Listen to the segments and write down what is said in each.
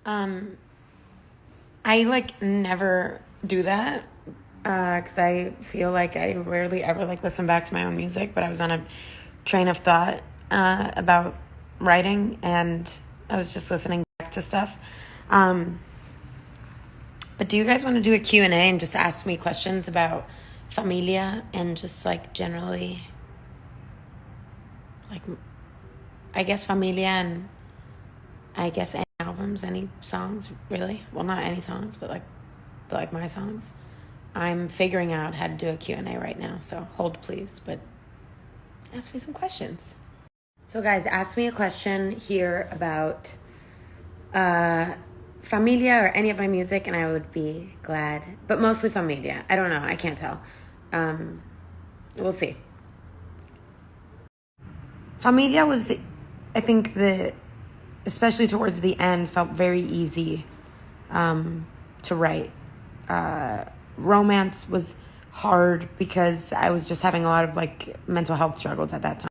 Um, I never do that because I feel like I rarely ever listen back to my own music. But I was on a train of thought about writing, and I was just listening back to stuff. Um, but do you guys want to do a Q&A and just ask me questions about familia and just generally, like I guess familia and I guess any albums, any songs, really? Well, not any songs, but my songs. I'm figuring out how to do a Q&A right now, so hold please, but ask me some questions. So guys, ask me a question here about familia or any of my music and I would be glad, but mostly familia. I don't know, I can't tell. We'll see. Familia was I think especially towards the end, felt very easy to write. Romance was hard because I was just having a lot of mental health struggles at that time.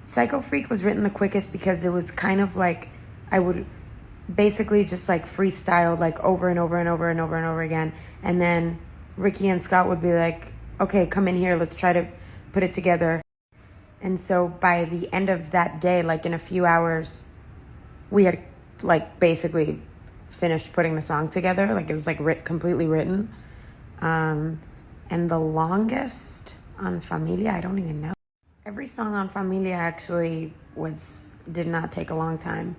Psycho Freak was written the quickest because it was kind of I would basically just freestyle over and over and over and over and over again. And then Ricky and Scott would be like, okay, come in here, let's try to put it together. And so by the end of that day, in a few hours, we had basically finished putting the song together. It was completely written. And the longest on Familia, I don't even know. Every song on Familia actually did not take a long time.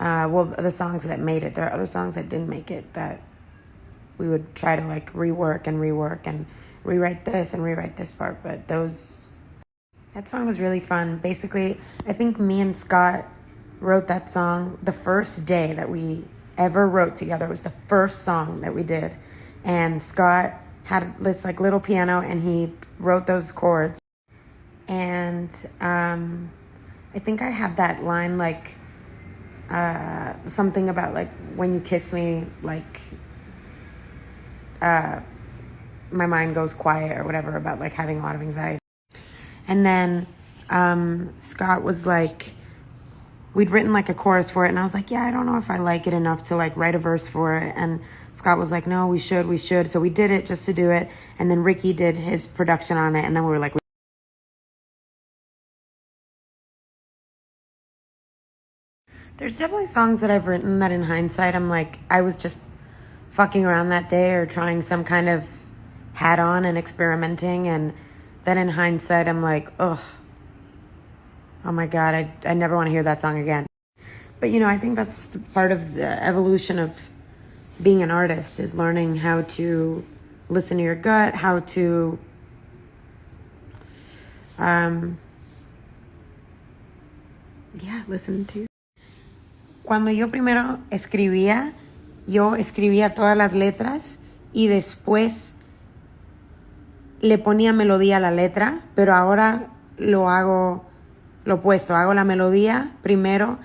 Well, the songs that made it. There are other songs that didn't make it that we would try to rework and rewrite this and rewrite this part. But that song was really fun. Basically, I think me and Scott wrote that song the first day that we ever wrote together. It was the first song that we did. And Scott had this little piano and he wrote those chords. And I think I had that line something about when you kiss me, my mind goes quiet or whatever, about having a lot of anxiety. And then Scott was we'd written a chorus for it, and I was yeah, I don't know if I like it enough to write a verse for it. And Scott was no, we should. So we did it just to do it. And then Ricky did his production on it, and then we were there's definitely songs that I've written that in hindsight I'm I was just fucking around that day or trying some kind of hat on and experimenting, and then in hindsight I'm ugh, oh my god, I never want to hear that song again. But I think that's part of the evolution of being an artist, is learning how to listen to your gut, how to listen to. Cuando yo primero escribía, yo escribía todas las letras y después le ponía melodía a la letra, pero ahora lo hago lo opuesto, hago la melodía primero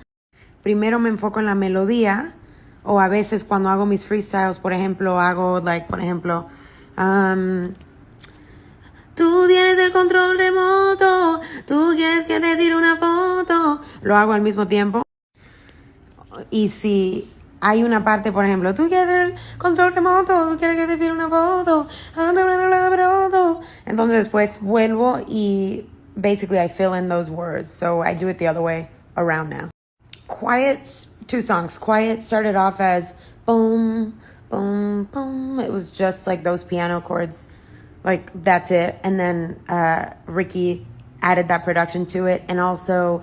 me enfoco en la melodía, o a veces cuando hago mis freestyles, por ejemplo, hago tú tienes el control remoto, tú quieres que te tire una foto, lo hago al mismo tiempo. Y si hay una parte, por ejemplo, tú quieres el control remoto, tú quieres que te tire una foto, entonces después vuelvo y basically I fill in those words. So I do it the other way around now. Quiet, 2 songs. Quiet started off as boom, boom, boom. It was just those piano chords, that's it. And then Ricky added that production to it, and also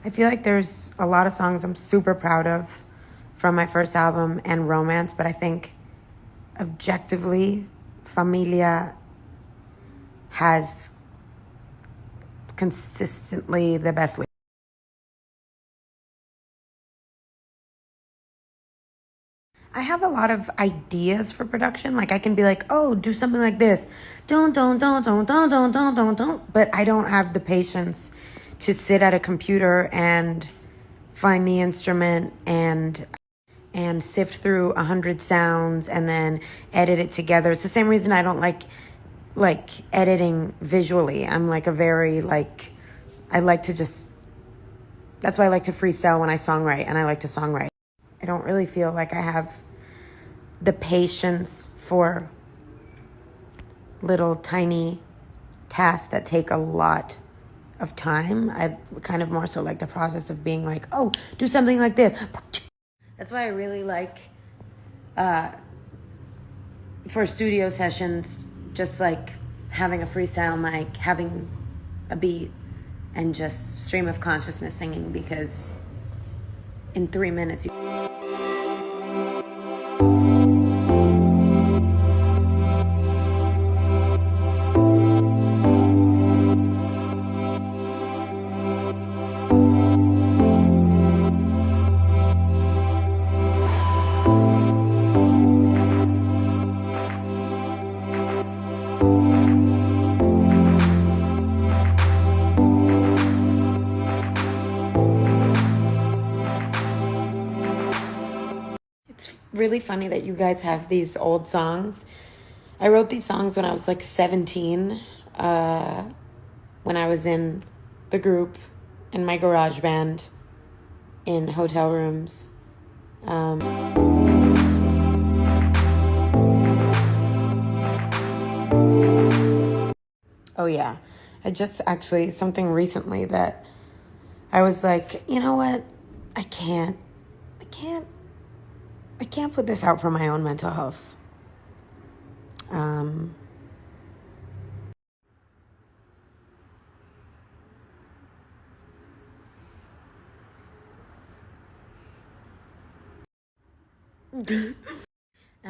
I feel there's a lot of songs I'm super proud of from my first album and Romance, but I think objectively Familia has consistently the best lyrics. I have a lot of ideas for production. Like I can be like, oh, do something like this. Don't. But I don't have the patience to sit at a computer and find the instrument and sift through 100 sounds and then edit it together. It's the same reason I don't like editing visually. I'm like a very I like to just, that's why I like to freestyle when I songwrite, and I like to songwrite. I don't really feel like I have the patience for little tiny tasks that take a lot of time. I kind of more so like the process of being like, oh, do something like this. That's why I really like, for studio sessions, just like having a freestyle mic, having a beat, and just stream of consciousness singing, because in 3 minutes really funny that you guys have these old songs. I wrote these songs when I was like 17, when I was in the group in my garage band in hotel rooms. Oh yeah, I just actually, something recently that I was like, you know what, I can't put this out for my own mental health. I'm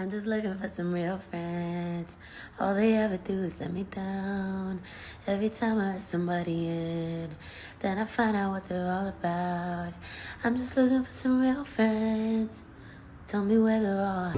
just looking for some real friends. All they ever do is let me down. Every time I let somebody in, then I find out what they're all about. I'm just looking for some real friends. Tell me where they're all.